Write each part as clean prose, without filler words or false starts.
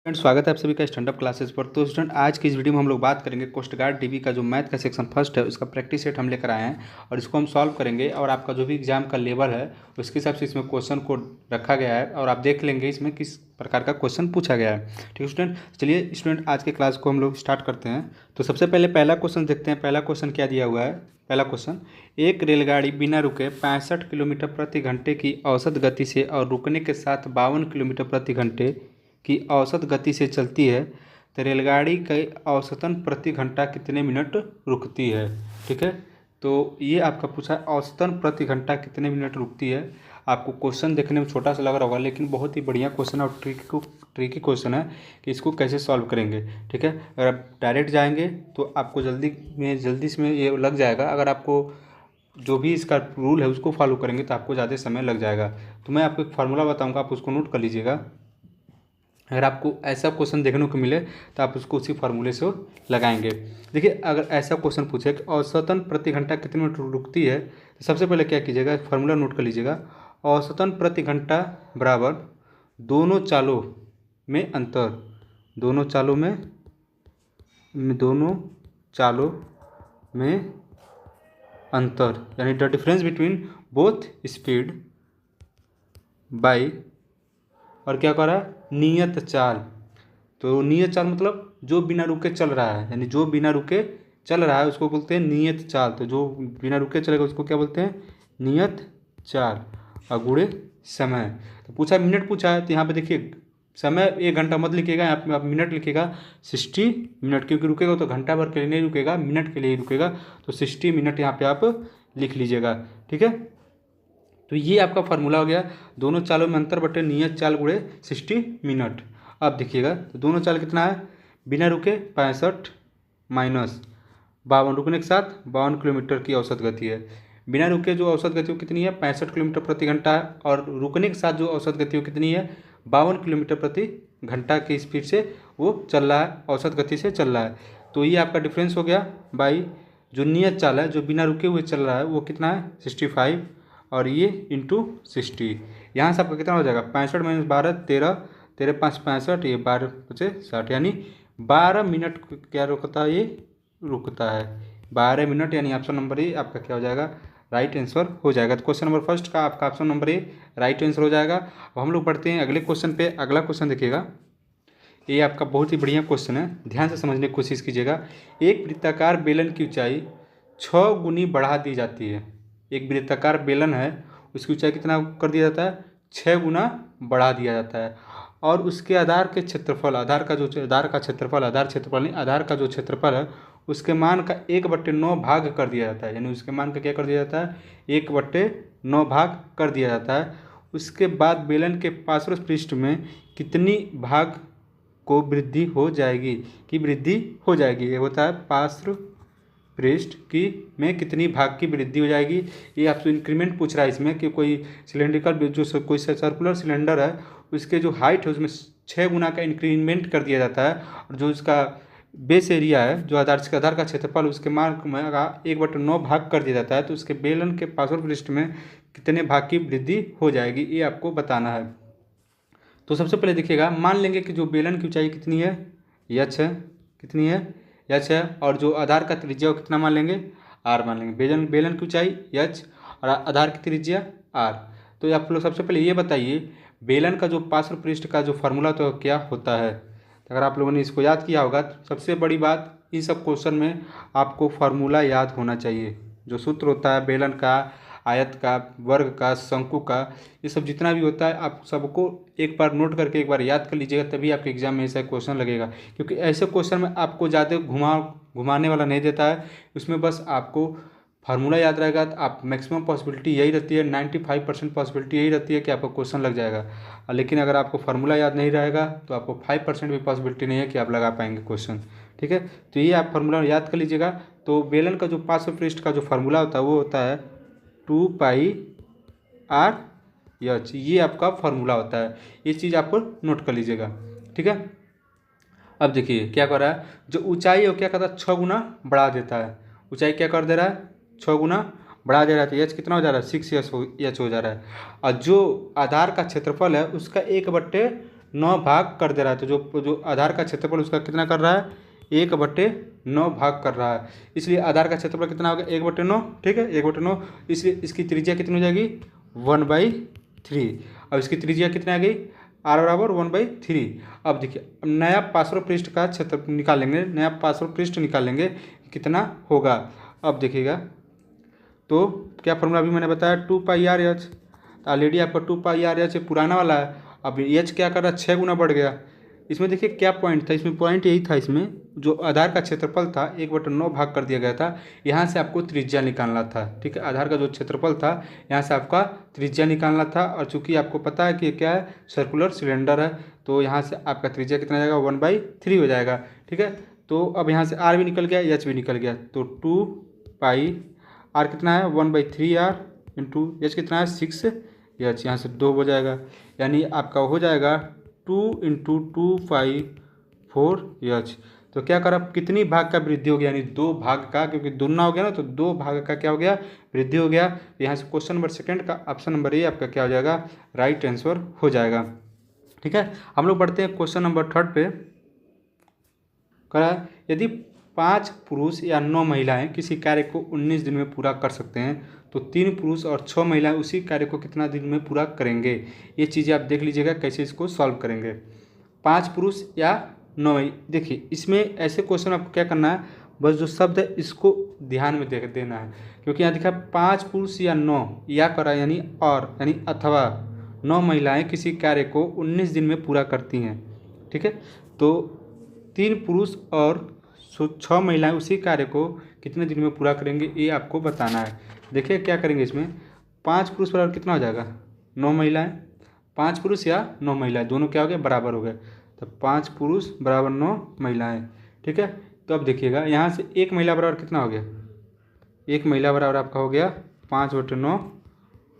Friends, स्वागत है आप सभी का स्टैंड अप क्लासेस पर। तो स्टूडेंट, आज की इस वीडियो में हम लोग बात करेंगे कोस्ट गार्ड डीबी का जो मैथ का सेक्शन फर्स्ट है उसका प्रैक्टिस सेट हम लेकर आए हैं और इसको हम सॉल्व करेंगे। और आपका जो भी एग्जाम का लेवल है उसके हिसाब से इसमें क्वेश्चन को रखा गया है और आप देख लेंगे इसमें किस प्रकार का क्वेश्चन पूछा गया है। ठीक है स्टूडेंट, चलिए स्टूडेंट आज के क्लास को हम लोग स्टार्ट करते हैं। तो सबसे पहले पहला क्वेश्चन देखते हैं। पहला क्वेश्चन क्या दिया हुआ है। पहला क्वेश्चन, एक रेलगाड़ी बिना रुके 65 किलोमीटर प्रति घंटे की औसत गति से और रुकने के साथ 52 किलोमीटर प्रति घंटे की औसत गति से चलती है तो रेलगाड़ी के औसतन प्रति घंटा कितने मिनट रुकती है। ठीक है, तो ये आपका पूछा है औसतन प्रति घंटा कितने मिनट रुकती है। आपको क्वेश्चन देखने में छोटा सा लग रहा होगा लेकिन बहुत ही बढ़िया क्वेश्चन है और ट्रिकी क्वेश्चन है कि इसको कैसे सॉल्व करेंगे। ठीक है, अगर आप डायरेक्ट जाएंगे तो आपको जल्दी इसमें ये लग जाएगा। अगर आपको जो भी इसका रूल है उसको फॉलो करेंगे तो आपको ज़्यादा समय लग जाएगा। तो मैं आपको एक फार्मूला बताऊँगा, आप उसको नोट कर लीजिएगा। अगर आपको ऐसा क्वेश्चन देखने को मिले तो आप उसको उसी फार्मूले से लगाएंगे। देखिए, अगर ऐसा क्वेश्चन पूछे कि औसतन प्रति घंटा कितने मिनट रुकती है तो सबसे पहले क्या कीजिएगा, फार्मूला नोट कर लीजिएगा। औसतन प्रति घंटा बराबर दोनों चालों में अंतर, दोनों चालों में अंतर यानी the difference between both speed by, और क्या कर रहा है, नियत चाल। तो नियत चाल मतलब जो बिना रुके चल रहा है, यानी जो बिना रुके चल रहा है उसको बोलते हैं नियत चाल। तो जो बिना रुके चलेगा उसको क्या बोलते हैं, नियत चाल। और गुणे समय, तो पूछा मिनट पूछा है तो यहाँ पे देखिए समय 1 घंटा मत लिखिएगा, यहाँ पे आप मिनट लिखिएगा 60 मिनट, क्योंकि रुकेगा तो घंटा भर के लिए नहीं रुकेगा, मिनट के लिए ही रुकेगा। तो 60 मिनट यहाँ पे आप लिख लीजिएगा। ठीक है, तो ये आपका फार्मूला हो गया, दोनों चालों में अंतर बटे नियत चाल गुणे 60 मिनट। अब देखिएगा तो दोनों चाल कितना है, बिना रुके 65 माइनस 52, रुकने के साथ 52 किलोमीटर की औसत गति है। बिना रुके जो औसत गति वो कितनी है, 65 किलोमीटर प्रति घंटा है, और रुकने के साथ जो औसत गति वो कितनी है, 52 किलोमीटर प्रति घंटा की स्पीड से वो चल रहा है, औसत गति से चल रहा है। तो ये आपका डिफरेंस हो गया बाई जो नियत चाल है जो बिना रुके हुए चल रहा है वो कितना है 65, और ये इंटू 60। यहाँ से आपका कितना हो जाएगा, 65 माइनस 12 13, 13 5 65, ये 12 5 60, यानी 12 मिनट क्या रुकता है, ये रुकता है 12 मिनट, यानी ऑप्शन नंबर ए आपका क्या हो जाएगा, राइट आंसर हो जाएगा। तो क्वेश्चन नंबर फर्स्ट का आपका option number A right answer हो जाएगा। अब हम लोग बढ़ते हैं अगले क्वेश्चन पे। अगला क्वेश्चन देखिएगा, ये आपका बहुत ही बढ़िया क्वेश्चन है, ध्यान से समझने की कोशिश कीजिएगा। एक वृत्ताकार बेलन की ऊंचाई 6 गुनी बढ़ा दी जाती है। एक वृत्ताकार बेलन है उसकी ऊंचाई कितना कर दिया जाता है, 6 गुना बढ़ा दिया जाता है, और उसके आधार के क्षेत्रफल, आधार का जो क्षेत्रफल है उसके मान का 1/9 भाग कर दिया जाता है। यानी उसके मान का क्या कर दिया जाता है, 1/9 भाग कर दिया जाता है। उसके बाद बेलन के पार्श्व पृष्ठ में कितनी भाग को वृद्धि हो जाएगी, ये होता है पार्श्व पृष्ठ की में कितनी भाग की वृद्धि हो जाएगी। ये आपसे इंक्रीमेंट पूछ रहा है इसमें कि कोई सिलेंड्रिकल जो कोई सर्कुलर सिलेंडर है उसके जो हाइट है उसमें 6 गुना का इंक्रीमेंट कर दिया जाता है, और जो इसका बेस एरिया है जो आधार का क्षेत्रफल उसके मान में 1/9 भाग कर दिया जाता है। तो उसके बेलन के पार्श्व पृष्ठ में कितने भाग की वृद्धि हो जाएगी ये आपको बताना है। तो सबसे पहले देखिएगा, मान लेंगे कि जो बेलन की ऊंचाई कितनी है, यच है, कितनी है, यच है, और जो आधार का त्रिज्या वो कितना मान लेंगे, आर मान लेंगे। बेलन की ऊंचाई यच और आधार की त्रिज्या आर। तो आप लोग सबसे पहले ये बताइए बेलन का जो पार्श्व पृष्ठ का जो फार्मूला तो क्या होता है। तो अगर आप लोगों ने इसको याद किया होगा तो सबसे बड़ी बात इन सब क्वेश्चन में आपको फार्मूला याद होना चाहिए। जो सूत्र होता है बेलन का, आयत का, वर्ग का, शंकु का, ये सब जितना भी होता है आप सबको एक बार नोट करके एक बार याद कर लीजिएगा, तभी आपके एग्जाम में ऐसा क्वेश्चन लगेगा। क्योंकि ऐसे क्वेश्चन में आपको ज़्यादा घुमाने वाला नहीं देता है, उसमें बस आपको फार्मूला याद रहेगा। तो आप मैक्सिमम पॉसिबिलिटी यही रहती है, 95% पॉसिबिलिटी यही रहती है कि आपका क्वेश्चन लग जाएगा। लेकिन अगर आपको फार्मूला याद नहीं रहेगा तो आपको 5% भी पॉसिबिलिटी नहीं है कि आप लगा पाएंगे क्वेश्चन। ठीक है, तो ये आप फार्मूला याद कर लीजिएगा। तो बेलन का जो पार्श्व पृष्ठ का जो फार्मूला होता है वो होता है 2πr/h, ये आपका फार्मूला होता है। ये चीज़ आपको नोट कर लीजिएगा। ठीक है, अब देखिए क्या कर रहा है, जो ऊंचाई है वो क्या करता है, 6 गुना बढ़ा देता है। ऊंचाई क्या कर दे रहा है, 6 गुना बढ़ा दे रहा है। तो एच कितना हो जा रहा है, 6 एच हो जा रहा है। और जो आधार का क्षेत्रफल है उसका 1/9 9 भाग कर दे रहा है। तो जो जो आधार का क्षेत्रफल उसका कितना कर रहा है, 1/9 भाग कर रहा है। इसलिए आधार का क्षेत्रफल कितना होगा, 1/9। ठीक है, 1/9। इसलिए इसकी त्रिज्या कितनी हो जाएगी, 1/3। अब इसकी त्रिज्या कितनी आ गई, r बराबर 1/3। अब देखिए, अब नया पार्श्व पृष्ठ का क्षेत्र निकालेंगे, नया पार्श्व पृष्ठ निकालेंगे कितना होगा। अब देखिएगा, तो क्या फॉर्मूला अभी मैंने बताया, 2πr(h). तो ऑलरेडी आपका 2πr(h) पुराना वाला है। अब एच क्या कर रहा है, 6 गुना बढ़ गया। इसमें देखिए क्या पॉइंट था, इसमें पॉइंट यही था, इसमें जो आधार का क्षेत्रफल था 1/9 भाग कर दिया गया था। यहाँ से आपको त्रिज्या निकालना था। ठीक है, आधार का जो क्षेत्रफल था यहाँ से आपका त्रिज्या निकालना था। और चूंकि आपको पता है कि क्या है, सर्कुलर सिलेंडर है, तो यहाँ से आपका त्रिज्या कितना जाएगा, 1/3 हो जाएगा। ठीक है, तो अब यहाँ से आर भी निकल गया, एच भी निकल गया। तो 2π, आर कितना है 1/3r इंटू एच कितना है 6h, यहाँ से 2 हो जाएगा। यानी आपका हो जाएगा 2 × 2π/4h। तो क्या करा, कितनी भाग का वृद्धि हो गया, यानी 2 भाग का, क्योंकि दुगना हो गया ना, तो 2 भाग का क्या हो गया, वृद्धि हो गया। तो यहाँ से क्वेश्चन नंबर 2 का ऑप्शन नंबर ए आपका क्या हो जाएगा, राइट आंसर हो जाएगा। ठीक है, हम लोग बढ़ते हैं क्वेश्चन नंबर 3 पे। करा, यदि 5 पुरुष या 9 महिलाएं किसी कार्य को 19 दिन में पूरा कर सकते हैं, तो 3 पुरुष और 6 महिलाएं उसी कार्य को कितना दिन में पूरा करेंगे। ये चीज़ें आप देख लीजिएगा कैसे इसको सॉल्व करेंगे। 5 पुरुष या 9, देखिए इसमें ऐसे क्वेश्चन आपको क्या करना है, बस जो शब्द है इसको ध्यान में देख देना है। क्योंकि यहाँ देखा 5 पुरुष या 9, या करा यानी और, यानी अथवा 9 महिलाएं किसी कार्य को 19 दिन में पूरा करती हैं। ठीक है, तो 3 पुरुष और 6 महिलाएं उसी कार्य को कितने दिन में पूरा करेंगे, ये आपको बताना है। देखिए क्या करेंगे, इसमें 5 पुरुष बराबर कितना हो जाएगा, 9 महिलाएं। 5 पुरुष या 9 महिलाएं दोनों क्या हो गए, बराबर हो गए। तो 5 पुरुष बराबर 9 महिलाएं। ठीक है, तो अब देखिएगा यहाँ से 1 महिला बराबर कितना हो गया, 1 महिला बराबर आपका हो गया 5/9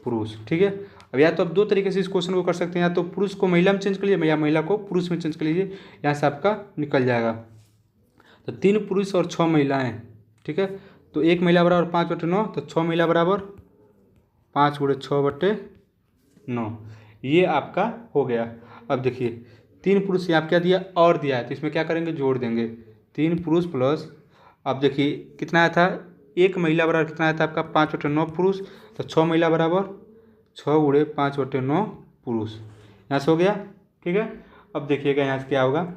पुरुष। ठीक है, अब या तो आप 2 तरीके से इस क्वेश्चन को कर सकते हैं, या तो पुरुष को महिला में चेंज कर लीजिए, या महिला को पुरुष में चेंज कर लीजिए, यहाँ से आपका निकल जाएगा। तो 3 पुरुष और 6 महिलाएं। ठीक है, तो 1 महिला बराबर 5/9, तो 6 महिला बराबर 5 × 6/9, ये आपका हो गया। अब देखिए 3 पुरुष यहाँ क्या दिया, और दिया है, तो इसमें क्या करेंगे, जोड़ देंगे। 3 पुरुष प्लस, अब देखिए कितना आया था, 1 महिला बराबर कितना आया था आपका 5/9 पुरुष, तो 6 महिला बराबर 6 × 5/9 पुरुष, यहाँ से हो गया। ठीक है, अब देखिएगा यहाँ से क्या होगा।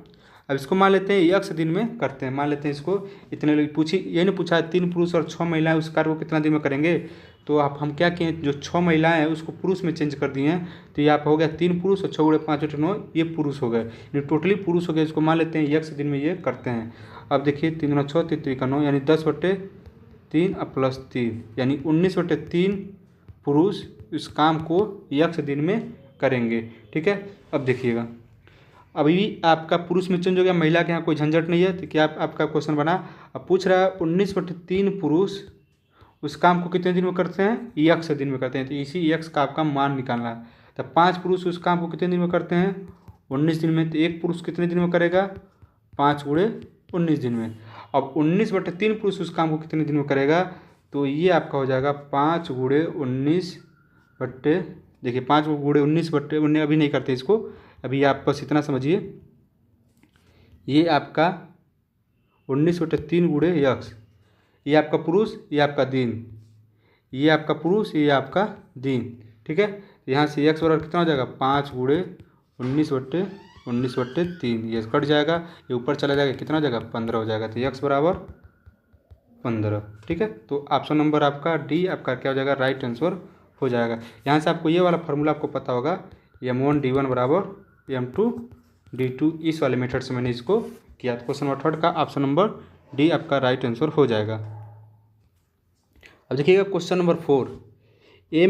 अब इसको मान लेते हैं x दिन में करते हैं, मान लेते हैं इसको, इतने लोग पूछी, ये नहीं पूछा है 3 पुरुष और 6 महिलाएं उस कार्य को कितना दिन में करेंगे। तो आप हम क्या किए, जो 6 महिलाएं हैं उसको पुरुष में चेंज कर दिए हैं। तो ये आप हो गया 3 पुरुष और 6 × 5/9, ये पुरुष हो गए, ये टोटली पुरुष हो गए। इसको मान लेते हैं x दिन में ये करते हैं। अब देखिए 3 × 6 = 9, यानी 10/3 + 3, यानी 19/3 पुरुष इस काम को x दिन में करेंगे। ठीक है, अब देखिएगा अभी भी आपका पुरुष में चेंज हो गया, महिला के यहाँ कोई झंझट नहीं है। तो क्या आपका क्वेश्चन बना, अब पूछ रहा है 19/3 पुरुष उस काम को कितने दिन में करते हैं, x दिन में करते हैं। तो इसी x का आपका मान निकालना है। तो 5 पुरुष उस काम को कितने दिन में करते हैं, 19 दिन में। तो 1 पुरुष कितने दिन में करेगा, 5 × 19 दिन में। अब 19/3 पुरुष उस काम को कितने दिन में करेगा, तो ये आपका हो जाएगा 5 × 19 देखिए 5 × 19 अभी नहीं करते इसको, अभी आप बस इतना समझिए, ये आपका 19/3 × x, ये आपका पुरुष, ये आपका दिन, ये आपका पुरुष, ये आपका दिन। ठीक है, यहाँ से x बराबर कितना हो जाएगा, 5 × 19/3, ये कट जाएगा, ये ऊपर चला जाएगा, कितना हो जाएगा, 15 हो जाएगा। तो x बराबर 15। ठीक है, तो ऑप्शन नंबर आपका डी आपका क्या हो जाएगा, राइट आंसर हो जाएगा। यहाँ से आपको ये वाला फार्मूला आपको पता होगा, m1d1 = m2d2, इस वाले मेथड से मैंने इसको किया। तो क्वेश्चन नंबर 3 का ऑप्शन नंबर डी आपका राइट आंसर हो जाएगा। अब देखिएगा क्वेश्चन नंबर 4, ए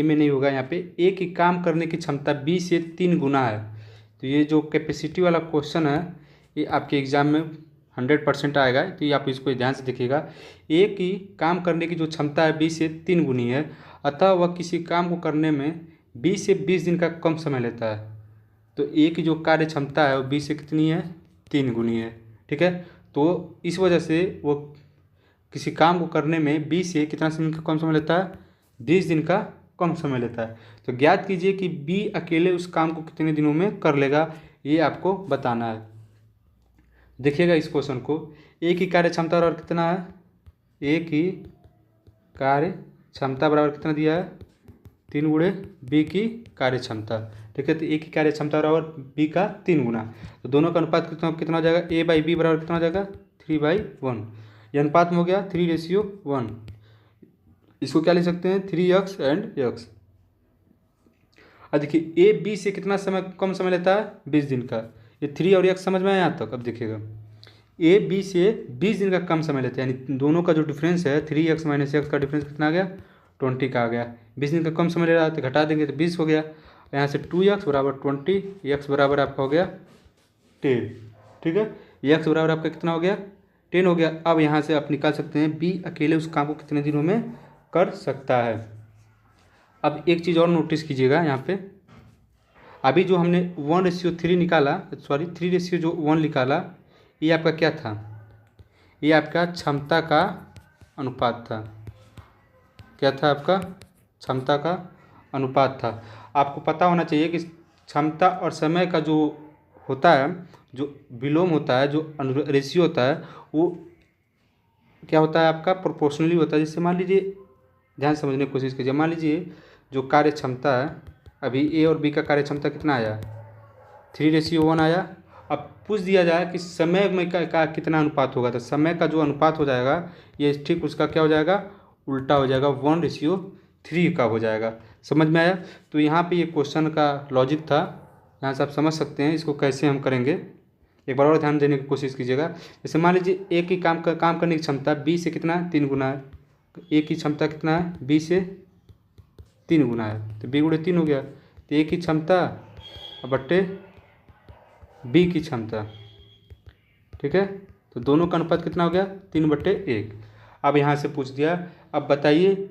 में नहीं होगा, यहाँ पे ए की काम करने की क्षमता बी से 3 गुना है। तो ये जो कैपेसिटी वाला क्वेश्चन है ये आपके एग्जाम में 100% आएगा। तो ये आप इसको ध्यान से देखिएगा, ए की काम करने की जो क्षमता है बी से 3 गुनी है, अतः वह किसी काम को करने में 20 से 20 दिन का कम समय लेता है। तो ए की जो कार्य क्षमता है वो 20 से कितनी है, 3 गुनी है। ठीक है, तो इस वजह से वो किसी काम को करने में 20 से कितना दिन का कम समय लेता है, 20 दिन का कम समय लेता है। तो ज्ञात कीजिए कि बी अकेले उस काम को कितने दिनों में कर लेगा, ये आपको बताना है। देखिएगा इस क्वेश्चन को, ए की कार्य क्षमता बराबर कितना है, ए की कार्य क्षमता बराबर कितना दिया है, 3 गुणे बी की कार्य क्षमता। ठीक है, तो ए की कार्य क्षमता बराबर बी का 3 गुना। तो दोनों का अनुपात कितना हो जाएगा, ए बाई बी बराबर कितना हो जाएगा, 3/1। ये अनुपात में हो गया 3:1। इसको क्या लिख सकते हैं, 3x एंड x। अब देखिए ए बी से कितना समय कम समय लेता है, 20 दिन का। ये 3 और x समझ में आया यहाँ तक। अब देखिएगा ए बी से 20 दिन का कम समय लेते हैं, यानी दोनों का जो डिफरेंस है 3x माइनस x का डिफरेंस कितना आ गया, 20 का आ गया। 20 दिन का कम समय ले रहा है तो घटा देंगे तो 20 हो गया। यहाँ से 2x बराबर 20, x बराबर आपका हो गया 10। ठीक है, x बराबर आपका कितना हो गया, 10 हो गया। अब यहाँ से आप निकाल सकते हैं बी अकेले उस काम को कितने दिनों में कर सकता है। अब एक चीज़ और नोटिस कीजिएगा यहाँ पे, अभी जो हमने 1:3 निकाला, सॉरी 3:1 निकाला, ये आपका क्या था, ये आपका क्षमता का अनुपात था। क्या था आपका, क्षमता का अनुपात था। आपको पता होना चाहिए कि क्षमता और समय का जो होता है, जो विलोम होता है, जो रेशियो होता है, वो क्या होता है आपका, प्रोपोर्शनली होता है। जैसे मान लीजिए, ध्यान समझने की कोशिश कीजिए, मान लीजिए जो कार्य क्षमता है, अभी ए और बी का कार्य क्षमता कितना आया, 3:1 आया। अब पूछ दिया जाए कि समय में का कितना अनुपात होगा, तो समय का जो अनुपात हो जाएगा ये ठीक उसका क्या हो जाएगा, उल्टा हो जाएगा, 1:3 का हो जाएगा। समझ में आया। तो यहाँ पे ये क्वेश्चन का लॉजिक था, यहाँ से आप समझ सकते हैं इसको कैसे हम करेंगे। एक बार और ध्यान देने की कोशिश कीजिएगा। जैसे मान लीजिए ए की काम करने की क्षमता बी से कितना है, 3 गुना है। ए की क्षमता कितना है, बी से 3 गुना है, तो बी गुणे 3 हो गया। तो ए की क्षमता बट्टे बी की क्षमता। ठीक है, तो दोनों का अनुपात कितना हो गया, 3/1। अब यहाँ से पूछ दिया, अब बताइए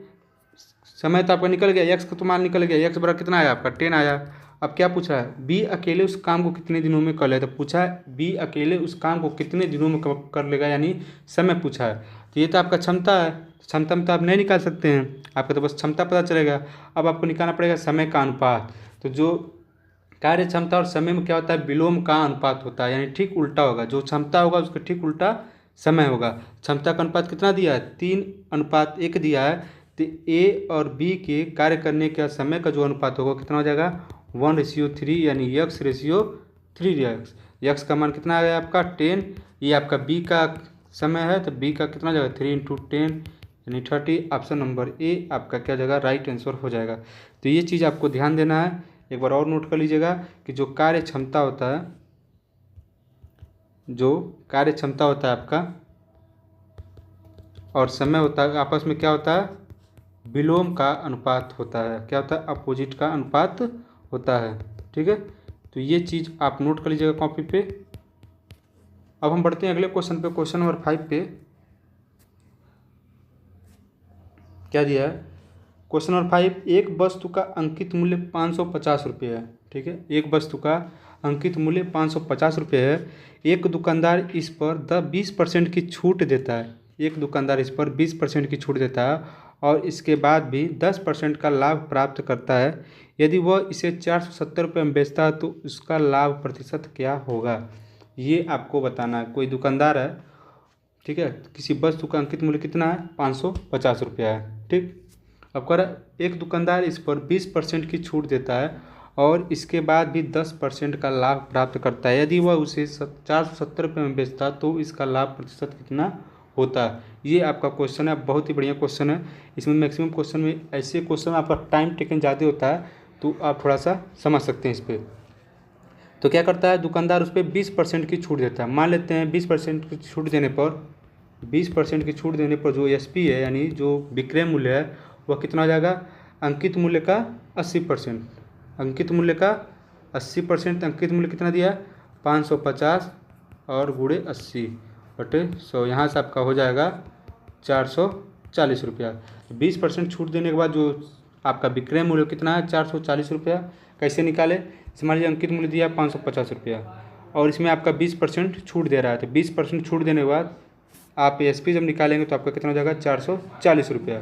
समय तो आपका निकल गया, एक्स का तो मान निकल गया, एक्स बराबर कितना आया आपका, 10 आया। अब क्या पूछा है, बी अकेले उस काम को कितने दिनों में कर लेगा। तो पूछा है बी अकेले उस काम को कितने दिनों में कर लेगा, यानी समय पूछा है। तो ये तो आपका क्षमता है, क्षमता में तो आप नहीं निकाल सकते हैं, आपका तो बस क्षमता पता चलेगा। अब आपको निकालना पड़ेगा समय का अनुपात। तो जो कार्य क्षमता और समय में क्या होता है, विलोम का अनुपात होता है, यानी ठीक उल्टा होगा। जो क्षमता होगा उसका ठीक उल्टा समय होगा। क्षमता का अनुपात कितना दिया है, 3:1 दिया है। तो ए और बी के कार्य करने का समय का जो अनुपात होगा कितना हो जाएगा, 1:3, यानी x/3। x का मान कितना आ गया आपका, 10। ये आपका बी का समय है, तो बी का कितना जाएगा, 3 × 10 यानी 30। ऑप्शन नंबर ए आपका क्या जाएगा, राइट आंसर हो जाएगा। तो ये चीज़ आपको ध्यान देना है। एक बार और नोट कर लीजिएगा कि जो कार्य क्षमता होता है, जो कार्य क्षमता होता है आपका और समय होता है, आपस में क्या होता है, विलोम का अनुपात होता है। क्या होता है, अपोजिट का अनुपात होता है। ठीक है, तो ये चीज़ आप नोट कर लीजिएगा कॉपी पे। अब हम बढ़ते हैं अगले क्वेश्चन पे, क्वेश्चन नंबर 5 पे। क्या दिया है, क्वेश्चन नंबर 5, एक वस्तु का अंकित मूल्य 550 रुपये है। ठीक है, एक वस्तु का अंकित मूल्य 550 रुपये है। एक दुकानदार इस पर 20% की छूट देता है। एक दुकानदार इस पर 20% की छूट देता है और इसके बाद भी 10% का लाभ प्राप्त करता है। यदि वह इसे 470 रुपये में बेचता है तो उसका लाभ प्रतिशत क्या होगा, ये आपको बताना है। कोई दुकानदार है, ठीक है, किसी वस्तु का अंकित मूल्य कितना है, 550 रुपया है। ठीक, अब कह रहा एक दुकानदार इस पर 20% की छूट देता है और इसके बाद भी 10% का लाभ प्राप्त करता है। यदि वह उसे 470 रुपये में बेचता है तो इसका लाभ प्रतिशत कितना होता है। ये आपका क्वेश्चन है, बहुत ही बढ़िया क्वेश्चन है। इसमें मैक्सिमम क्वेश्चन में ऐसे क्वेश्चन आपका टाइम टेकन ज़्यादा होता है, तो आप थोड़ा सा समझ सकते हैं इस पर। तो क्या करता है, दुकानदार उस पर 20% की छूट देता है। मान लेते हैं 20% की छूट देने पर, 20% की छूट देने पर जो एसपी है, यानी जो विक्रय मूल्य है, वह कितना हो जाएगा, अंकित मूल्य का 80%। अंकित मूल्य का 80%, अंकित मूल्य कितना दिया है, 550 और गुणे 80/100। यहाँ से आपका हो जाएगा 440 रुपया। 20% छूट देने के बाद जो आपका विक्रय मूल्य कितना है, 440 रुपया। कैसे निकाले, मान लीजिए अंकित मूल्य दिया 550 रुपया और इसमें आपका 20% छूट दे रहा है। तो 20% छूट देने के बाद आप एसपी जब निकालेंगे तो आपका कितना हो जाएगा, 440 रुपया।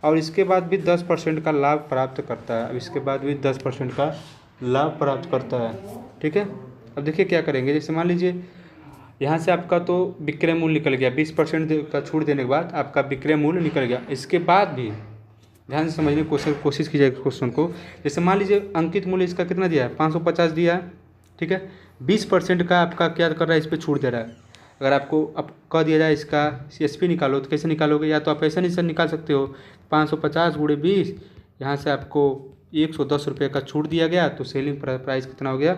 और इसके बाद भी 10% का लाभ प्राप्त करता है। अब इसके बाद भी 10% का लाभ प्राप्त करता है, ठीक है। अब देखिए क्या करेंगे, जैसे मान लीजिए यहाँ से आपका तो विक्रय मूल्य निकल गया, 20% का छूट देने के बाद आपका विक्रय मूल्य निकल गया। इसके बाद भी ध्यान से समझने की कोशिश कीजिएगा क्वेश्चन को। जैसे मान लीजिए अंकित मूल्य इसका कितना दिया है, 550 दिया है, ठीक है। 20% का आपका क्या कर रहा है, इस पर छूट दे रहा है। अगर आपको अब कह दिया जाए इसका CSP निकालो तो कैसे निकालोगे, या तो आप ऐसा नहीं निकाल सकते हो, 550 गुणे 20, यहाँ से आपको 110 रुपये का छूट दिया गया तो सेलिंग प्राइस कितना हो गया,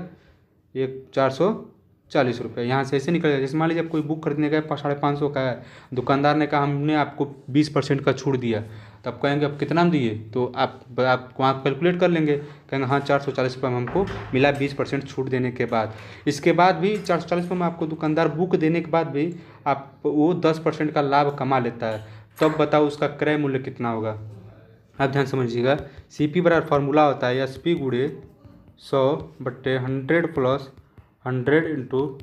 440 रुपये। यहाँ से ऐसे निकल गया। जैसे मान लीजिए आप कोई बुक खरीदने गए 550 का है, दुकानदार ने कहा हमने आपको 20% का छूट दिया, तब कहेंगे अब कितना में दिए, तो आप वहाँ कैलकुलेट कर लेंगे, कहेंगे हाँ 440 रुपये में हमको मिला 20% छूट देने के बाद। इसके बाद भी 440 रुपये में आपको दुकानदार बुक देने के बाद भी आप वो 10% का लाभ कमा लेता है, तब बताओ उसका क्रय मूल्य कितना होगा। आप ध्यान समझिएगा, CP बराबर फार्मूला होता है SP गुणे 100/100 प्लस 100 इंटू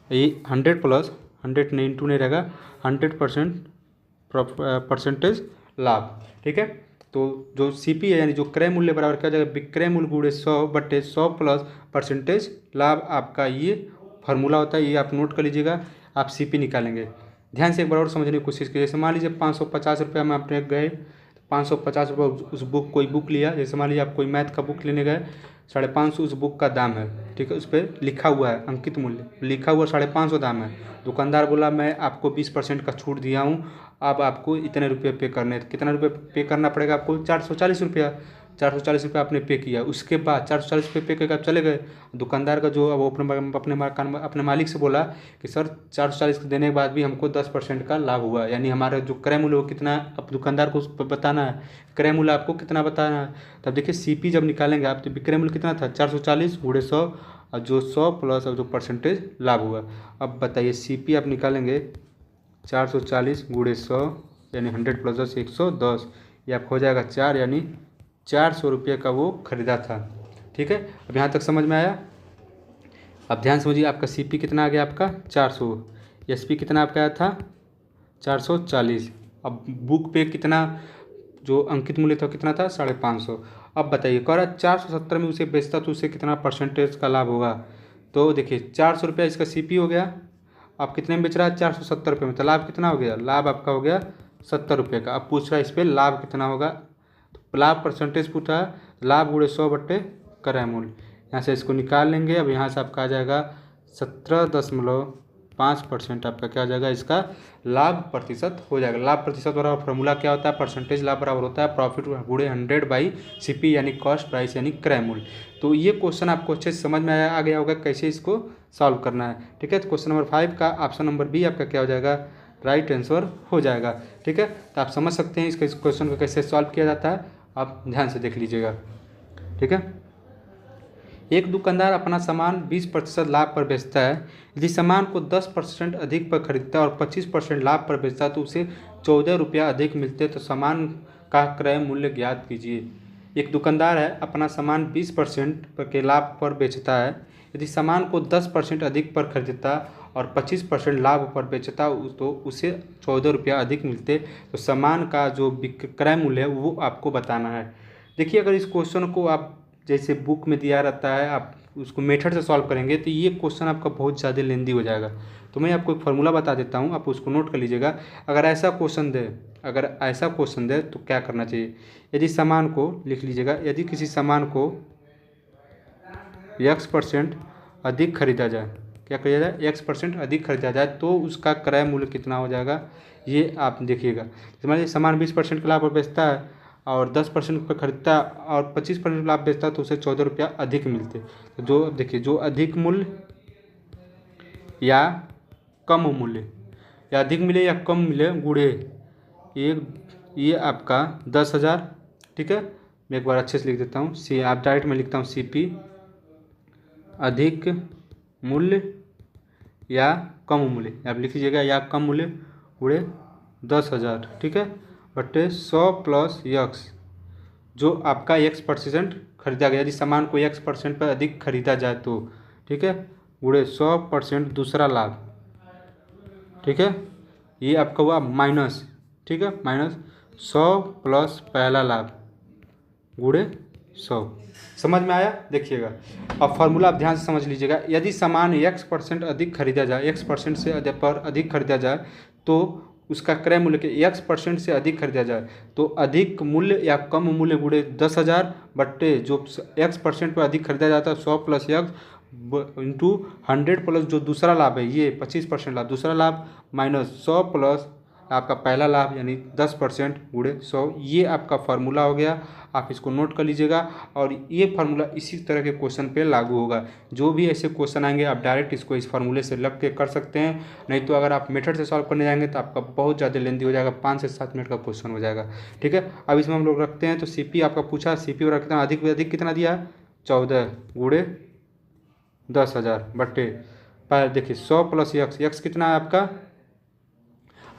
100 प्लस 100 नहीं इंटू नहीं रहेगा, 100% परसेंटेज लाभ, ठीक है। तो जो CP है यानी जो क्रय मूल्य बराबर क्या हो जाएगा, विक्रय मूल्य गुणे 100/100 प्लस परसेंटेज लाभ, आपका ये फार्मूला होता है। ये आप नोट कर लीजिएगा, आप CP निकालेंगे। ध्यान से एक बार और समझने की कोशिश कीजिए। जैसे मान लीजिए 550 रुपये में आपने गए, 550 रुपये उस बुक कोई बुक लिया। जैसे मान लीजिए आप कोई मैथ का बुक लेने गए, 550 उस बुक का दाम है, ठीक है। उस पर लिखा हुआ है अंकित मूल्य, लिखा हुआ 550 दाम है। दुकानदार बोला मैं आपको 20% का छूट दिया हूँ, अब आपको इतने रुपये पे करने हैं। कितना रुपये पे करना पड़ेगा आपको, 440 रुपया। 440 रुपये आपने पे किया। उसके बाद 440 रुपये पे करके आप चले गए। दुकानदार का जो अब अपने मालिक से बोला कि सर 440 देने के बाद भी हमको 10% का लाभ हुआ, यानी हमारा जो क्रय मूल्य वो कितना, अब दुकानदार को बताना है क्रय मूल्य आपको कितना बताना है। तब देखिए CP जब निकालेंगे आप तो विक्रय मूल्य कितना था, 440 गुणे 100, और जो 100 प्लस और जो परसेंटेज लाभ हुआ। अब बताइए CP आप निकालेंगे 440 गुणे 100 यानी 100 प्लस 10 110, ये आपको हो जाएगा 4, यानी 400 रुपये का वो खरीदा था, ठीक है। अब यहाँ तक समझ में आया। अब ध्यान समझिए, आपका CP कितना आ गया, आपका 400, SP कितना आपका आया था 440। अब बुक पे कितना जो अंकित मूल्य था कितना था 550। अब बताइए कह रहा 470 में उसे बेचता तो उसे कितना परसेंटेज का लाभ होगा। तो देखिए 400 रुपया इसका CP हो गया, आप कितने में बेच रहा है 470 रुपये में, तो लाभ कितना हो गया, लाभ आपका हो गया 70 रुपये का। अब पूछ रहा है इस पर लाभ कितना होगा, तो लाभ परसेंटेज पूछा, लाभ गुणे 100 क्रय मूल्य, यहाँ से इसको निकाल लेंगे। अब यहाँ से आपका आ जाएगा 17.5% आपका क्या हो जाएगा, इसका लाभ प्रतिशत हो जाएगा। लाभ प्रतिशत बराबर फॉर्मूला क्या होता है, परसेंटेज लाभ बराबर होता है प्रॉफिट गुणे 100/CP यानी कॉस्ट प्राइस यानी क्रय मूल्य। तो ये क्वेश्चन आपको अच्छे से समझ में आ गया होगा कैसे इसको सॉल्व करना है, ठीक है। तो क्वेश्चन नंबर 5 का ऑप्शन नंबर B आपका क्या हो जाएगा, राइट आंसर हो जाएगा, ठीक है। तो आप समझ सकते हैं इसके इस क्वेश्चन को कैसे सॉल्व किया जाता है, आप ध्यान से देख लीजिएगा, ठीक है। एक दुकानदार अपना सामान 20% लाभ पर बेचता है। यदि सामान को 10% अधिक पर खरीदता है और 25% लाभ पर बेचता है तो उसे 14 रुपया अधिक मिलते, तो सामान का क्रय मूल्य ज्ञात कीजिए। एक दुकानदार है अपना सामान 20% के लाभ पर बेचता है। यदि सामान को 10% अधिक पर खरीदता और 25% लाभ पर बेचता तो उसे 14 रुपया अधिक मिलते, तो सामान का जो क्रय मूल्य है वो आपको बताना है। देखिए अगर इस क्वेश्चन को आप जैसे बुक में दिया रहता है आप उसको मेथड से सॉल्व करेंगे तो ये क्वेश्चन आपका बहुत ज़्यादा लेंदी हो जाएगा। तो मैं आपको एक फार्मूला बता देता हूँ, आप उसको नोट कर लीजिएगा। अगर ऐसा क्वेश्चन दे तो क्या करना चाहिए, यदि सामान को लिख लीजिएगा, यदि किसी सामान को X% अधिक खरीदा जाए, क्या खरीदा जाए X% अधिक खरीदा जाए तो उसका क्रय मूल्य कितना हो जाएगा, ये आप देखिएगा। मान लीजिए सामान 20% के लाभ पर बेचता है और 10% पर खरीदता और 25% लाभ बेचता तो उसे 14 रुपया अधिक मिलते। तो जो देखिए जो अधिक मूल्य या कम मूल्य, या अधिक मिले या कम मिले गुणे ये आपका 10,000, ठीक है। मैं एक बार अच्छे से लिख देता हूँ, आप डायरेक्ट में लिखता हूँ CP अधिक मूल्य या कम मूल्य, आप लिख लीजिएगा या कम मूल्य गुणे 10,000, ठीक है, बटे 100 प्लस X जो आपका X% खरीदा गया। यदि सामान को X% पर अधिक खरीदा जाए तो, ठीक है, गुणे 100% दूसरा लाभ, ठीक है, ये आपका हुआ माइनस, ठीक है, माइनस 100 प्लस पहला लाभ गुणे 100। समझ में आया? देखिएगा अब फार्मूला आप ध्यान से समझ लीजिएगा। यदि सामान x% अधिक खरीदा जाए, x% से अधिक खरीदा जाए तो उसका क्रय मूल्य के x% से अधिक खरीदा जाए तो अधिक मूल्य या कम मूल्य गुणे 10,000 बट्टे जो x% पर अधिक खरीदा जाता है 100 प्लस x इंटू 100 प्लस जो दूसरा लाभ है ये 25% लाभ, दूसरा लाभ माइनस 100 प्लस आपका पहला लाभ यानी 10% गुणे 100। ये आपका फार्मूला हो गया, आप इसको नोट कर लीजिएगा। और ये फार्मूला इसी तरह के क्वेश्चन पे लागू होगा। जो भी ऐसे क्वेश्चन आएंगे आप डायरेक्ट इसको इस फार्मूले से लग के कर सकते हैं, नहीं तो अगर आप मेथड से सॉल्व करने जाएंगे तो आपका बहुत ज़्यादा लेंथी हो जाएगा, 5 से 7 मिनट का क्वेश्चन हो जाएगा। ठीक है, अब इसमें हम लोग रखते हैं तो CP आपका पूछा, CP और कितना अधिक कितना दिया है 14 गुणे 10,000 बट्टे देखिए 100 प्लस x कितना है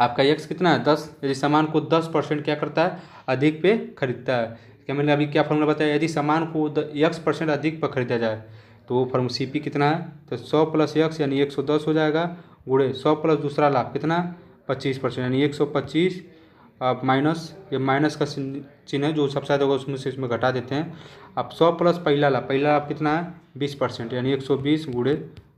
आपका x कितना है 10। यदि सामान को 10% क्या करता है अधिक पे खरीदता है, क्या मैंने अभी क्या फॉर्मूला बताया, यदि सामान को x% अधिक पर खरीदा जाए तो वो फॉर्मूला CP कितना है तो 100 प्लस x यानी 110 हो जाएगा गुणे 100 प्लस दूसरा लाभ कितना 25% यानी 125। अब माइनस, ये माइनस का चिन्ह है जो सबसे ज़्यादा होगा उसमें से इसमें घटा देते हैं। अब 100 प्लस पहला लाभ कितना है 20% यानी 120 गुणे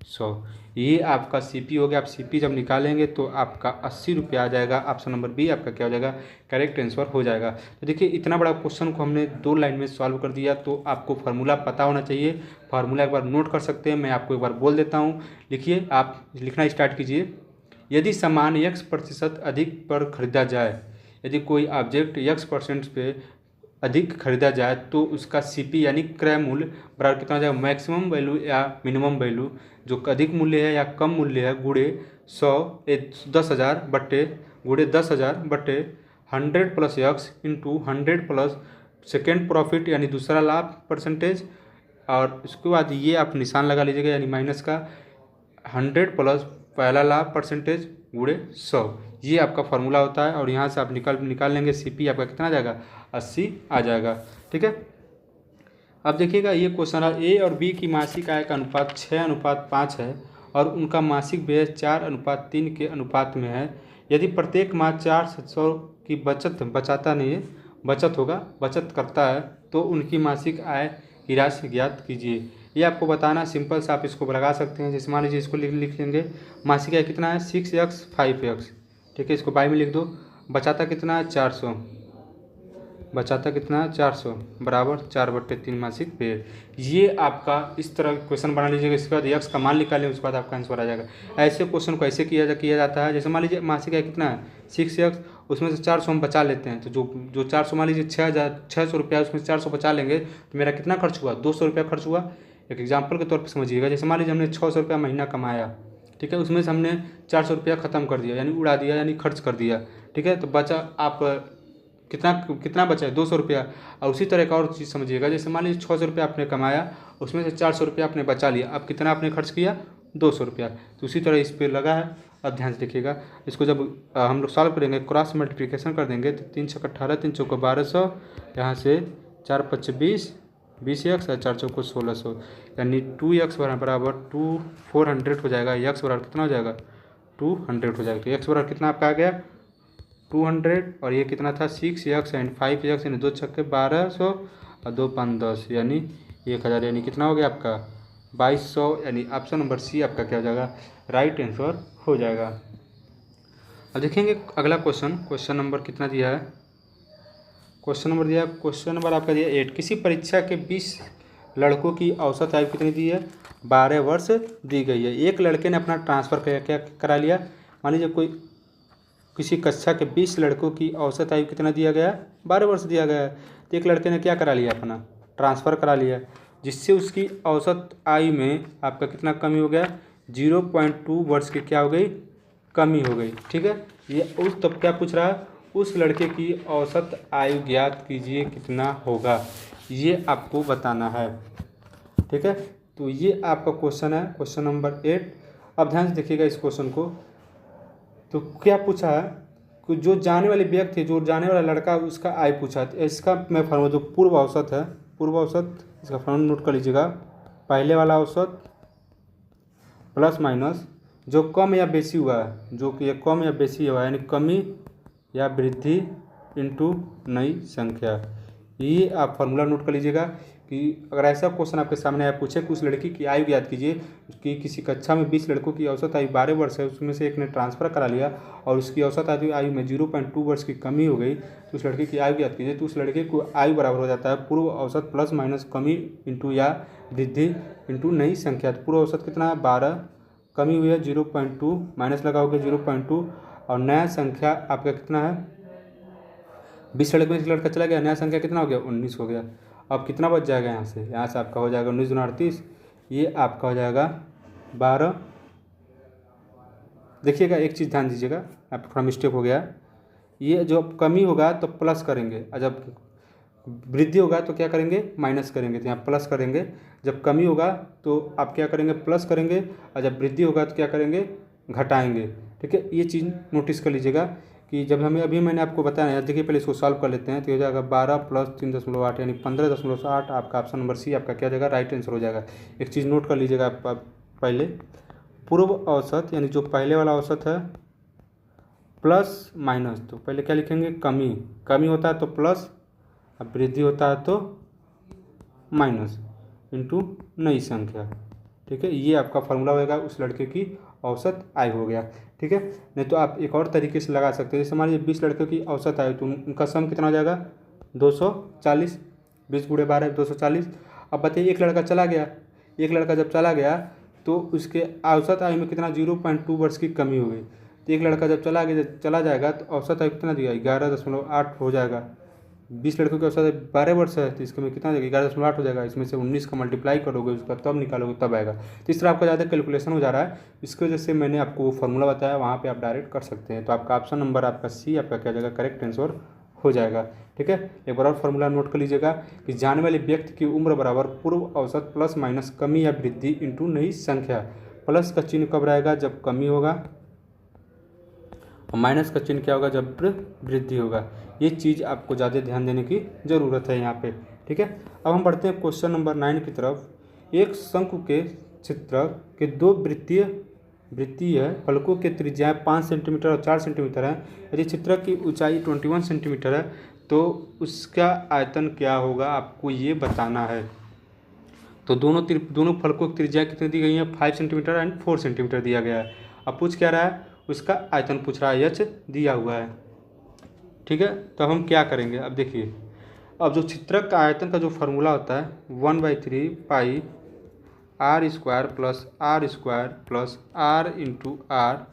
100। ये आपका CP हो गया। आप CP जब निकालेंगे तो आपका 80 रुपया आ जाएगा। ऑप्शन नंबर बी आपका क्या हो जाएगा करेक्ट आंसर हो जाएगा। तो देखिए इतना बड़ा क्वेश्चन को हमने 2 लाइन में सॉल्व कर दिया। तो आपको फार्मूला पता होना चाहिए, फार्मूला एक बार नोट कर सकते हैं, मैं आपको एक बार बोल देता हूँ। लिखिए, आप लिखना स्टार्ट कीजिए। यदि सामान x% अधिक पर खरीदा जाए, यदि कोई ऑब्जेक्ट x% पे अधिक खरीदा जाए तो उसका CP यानी क्रय मूल्य बराबर कितना हो जाएगा मैक्सिमम वैल्यू या मिनिमम वैल्यू जो अधिक मूल्य है या कम मूल्य है गुणे 10,000 बट्टे गुणे 10,000 बट्टे 100 plus x into 100 plus second profit यानी दूसरा लाभ परसेंटेज। और उसके बाद ये आप निशान लगा लीजिएगा यानी माइनस का 100 प्लस पहला लाभ परसेंटेज गुणे 100। ये आपका फार्मूला होता है और यहाँ से आप निकाल लेंगे CP आपका कितना आ जाएगा 80 आ जाएगा। ठीक है, अब देखिएगा ये क्वेश्चन है A और B की मासिक आय का अनुपात 6:5 है और उनका मासिक व्यय 4:3 के अनुपात में है। यदि प्रत्येक माह 400 की बचत करता है तो उनकी मासिक आय की राशि ज्ञात कीजिए। ये आपको बताना सिंपल से आप इसको लगा सकते हैं। जैसे मान लीजिए इसको लिख लेंगे, मासिक आय कितना है 6x 5x। ठीक है, इसको बाई में लिख दो। बचाता कितना है 400, बचाता कितना है 400 बराबर 4/3 मासिक व्यय। ये आपका इस तरह क्वेश्चन बना लीजिएगा। इसके बाद x का मान निकालें, उसके बाद आपका आंसर आ जाएगा। ऐसे क्वेश्चन को ऐसे किया जाता है। जैसे मान लीजिए मासिक आय कितना है 6x, उसमें से 400 हम बचा लेते हैं। तो जो 400 मान लीजिए 600 रुपया, उसमें से 400 बचा लेंगे तो मेरा कितना खर्च हुआ 200 रुपया खर्च हुआ। एक एग्जाम्पल के तौर पर समझिएगा। जैसे मान लीजिए हमने 600 रुपया महीना कमाया, ठीक है, उसमें से हमने 400 रुपया ख़त्म कर दिया यानी उड़ा दिया यानी खर्च कर दिया। ठीक है, तो बचा आप कितना बचा है 200 रुपया। और उसी तरह एक और चीज़ समझिएगा। जैसे मान लीजिए 600 रुपया आपने कमाया, उसमें से 400 रुपया आपने बचा लिया, अब कितना आपने खर्च किया 200 रुपया। तो उसी तरह इस पर लगा है। अब ध्यान से देखिएगा, इसको जब हम लोग सॉल्व करेंगे क्रॉस मल्टीप्लिकेशन कर देंगे तो 3 छक्का 18, 3 चौको 1200, यहाँ से 4 5 20x और 4 चौको 1600 यानी 2x बराबर 400 हो जाएगा। x बराबर कितना हो जाएगा 200 हो जाएगा। तो x बराबर कितना आपका आ गया 200 और ये कितना था 6x एंड 5x यानी 2 छक्के 1200 और 2 5 10 यानी 1000 यानी कितना हो गया आपका 2200 यानी ऑप्शन नंबर सी आपका क्या हो जाएगा राइट आंसर हो जाएगा। अब देखेंगे अगला क्वेश्चन नंबर कितना दिया है। क्वेश्चन नंबर आपका दिया 8। किसी परीक्षा के 20 लड़कों की औसत आयु कितनी दी है 12 वर्ष दी गई है। एक लड़के ने अपना ट्रांसफ़र क्या करा लिया। मान लीजिए किसी कक्षा के 20 लड़कों की औसत आयु कितना दिया गया 12 वर्ष दिया गया है। तो एक लड़के ने क्या करा लिया अपना ट्रांसफ़र करा लिया, जिससे उसकी औसत आयु में आपका कितना कमी हो गया 0.2 वर्ष की क्या हो गई कमी हो गई। ठीक है, ये उस तब क्या पूछ रहा है उस लड़के की औसत आयु ज्ञात कीजिए कितना होगा, ये आपको बताना है। ठीक है, तो ये आपका क्वेश्चन है क्वेश्चन नंबर 8। अब ध्यान से देखिएगा इस क्वेश्चन को। तो क्या पूछा है कि जो जाने वाले व्यक्ति जो जाने वाला लड़का उसका आयु पूछा है। इसका मैं फॉर्मूला जो पूर्व औसत है इसका फॉर्मूला नोट कर लीजिएगा। पहले वाला औसत प्लस माइनस जो कम या बेसी हुआ है, जो कि कम या बेसी हुआ है यानी कमी या वृद्धि इंटू नई संख्या। ये आप फॉर्मूला नोट कर लीजिएगा कि अगर ऐसा क्वेश्चन आपके सामने आया, पूछे कि उस लड़की की आयु याद कीजिए कि किसी कक्षा में 20 लड़कों की औसत आयु 12 वर्ष है, उसमें से एक ने ट्रांसफ़र करा लिया और उसकी औसत आयु में 0.2 वर्ष की कमी हो गई, तो उस लड़के की आयु याद कीजिए। तो उस लड़के को आयु बराबर हो जाता है पूर्व औसत प्लस माइनस कमी इंटू या वृद्धि इंटू नई संख्या। तो पूर्व औसत कितना है 12, कमी हुई है 0.2, माइनस लगाओगे 0.2 और नया संख्या आपका कितना है 20 लड़के में एक लड़का चला गया, नया संख्या कितना हो गया 19 हो गया। अब कितना बच जाएगा यहाँ से आपका हो जाएगा 19 दूना 38, ये आपका हो जाएगा 12। देखिएगा एक चीज़ ध्यान दीजिएगा, आपका थोड़ा मिस्टेक हो गया, ये जो कमी होगा तो प्लस करेंगे और जब वृद्धि होगा तो क्या करेंगे माइनस करेंगे, तो यहाँ प्लस करेंगे। जब कमी होगा तो आप क्या करेंगे प्लस करेंगे और जब वृद्धि होगा तो क्या करेंगे घटाएंगे। ठीक है, ये चीज़ नोटिस कर लीजिएगा कि जब हमें अभी मैंने आपको बताया, देखिए पहले इसको सॉल्व कर लेते हैं। तो हो जाएगा 12 प्लस 3.8 यानी 15.8। आपका ऑप्शन नंबर सी आपका क्या हो जाएगा राइट आंसर हो जाएगा। एक चीज़ नोट कर लीजिएगा आप पहले, पूर्व औसत यानी जो पहले वाला औसत है प्लस माइनस, तो पहले क्या लिखेंगे कमी होता है तो प्लस, अब वृद्धि होता है तो माइनस इंटू नई संख्या। ठीक है, ये आपका फार्मूला होगा उस लड़के की औसत आयु हो गया। ठीक है, नहीं तो आप एक और तरीके से लगा सकते हैं, जैसे मान लीजिए 20 लड़कों की औसत आयु, तो उनका सम कितना हो जाएगा 240, 20 × 12 240। अब बताइए एक लड़का चला गया, एक लड़का जब चला गया तो उसके औसत आयु में कितना 0.2 वर्ष की कमी हो गई। तो एक लड़का जब चला जाएगा तो औसत आयु कितना दिया 11.8 हो जाएगा। 20 लड़कों की औसत 12 वर्ष है तो इसके में कितना जाएगा 11.8 हो जाएगा। इसमें से 19 का मल्टीप्लाई करोगे उसका तब निकालोगे तब आएगा। तो इस तरह आपका ज़्यादा कैलकुलेशन हो जा रहा है, इसकी वजह से मैंने आपको वो फार्मूला बताया, वहाँ पे आप डायरेक्ट कर सकते हैं। तो आपका ऑप्शन नंबर आपका सी आपका क्या जाएगा करेक्ट आंसर हो जाएगा। ठीक है, एक बार और फार्मूला नोट कर लीजिएगा कि जाने वाले व्यक्ति की उम्र बराबर पूर्व औसत प्लस माइनस कमी या वृद्धि इंटू नई संख्या। प्लस का चिन्ह कब रहेगा जब कमी होगा और माइनस का चिन्ह क्या होगा जब वृद्धि होगा। ये चीज़ आपको ज़्यादा ध्यान देने की ज़रूरत है यहाँ पे। ठीक है, अब हम बढ़ते हैं क्वेश्चन नंबर 9 की तरफ। एक शंकु के चित्र के दो वृत्तीय फलकों के त्रिज्याएं 5 सेंटीमीटर और 4 सेंटीमीटर है। यदि चित्र की ऊंचाई 21 सेंटीमीटर है तो उसका आयतन क्या होगा आपको ये बताना है। तो दोनों फलकों की त्रिज्या कितनी दी गई है 5 सेंटीमीटर एंड 4 सेंटीमीटर दिया गया है। अब पूछ क्या रहा है उसका आयतन पूछ रहा है, एच दिया हुआ है। ठीक है, तो हम क्या करेंगे अब देखिए, अब जो चित्रक का आयतन का जो फार्मूला होता है 1/3 pi r square plus r square plus r into r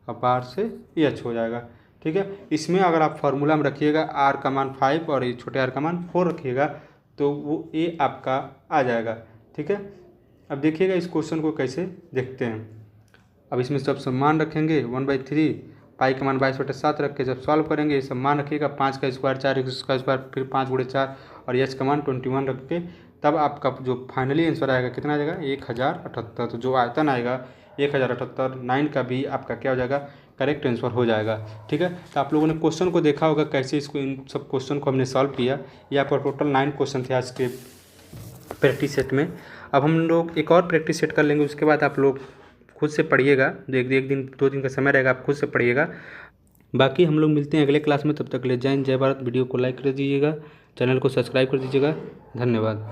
अब बार से एच हो जाएगा। ठीक है, इसमें अगर आप फार्मूला में रखिएगा आर का मान 5 और ये छोटे आर का मान 4 रखिएगा तो वो ए आपका आ जाएगा। ठीक है, अब देखिएगा इस क्वेश्चन को कैसे देखते हैं। अब इसमें सब मान रखेंगे 1/3 पाई का मान 22/7 रख के जब सॉल्व करेंगे ये सब मान रखिएगा 5 का स्क्वायर 4 का स्क्वायर फिर 5 × 4 और एच का मान 21 रख के तब आपका जो फाइनली आंसर आएगा कितना आ जाएगा 1078। तो जो आयतन आएगा 1078 9 का भी आपका क्या हो जाएगा करेक्ट आंसर हो जाएगा। ठीक है, तो आप लोगों ने क्वेश्चन को देखा होगा कैसे इसको इन सब क्वेश्चन को हमने सॉल्व किया। ये आपका टोटल 9 क्वेश्चन थे आज के प्रैक्टिस सेट में। अब हम लोग एक और प्रैक्टिस सेट कर लेंगे, उसके बाद आप लोग खुद से पढ़िएगा, एक दिन 2 दिन का समय रहेगा, आप खुद से पढ़िएगा। बाकी हम लोग मिलते हैं अगले क्लास में, तब तक ले जय हिंद जय भारत। वीडियो को लाइक कर दीजिएगा, चैनल को सब्सक्राइब कर दीजिएगा। धन्यवाद।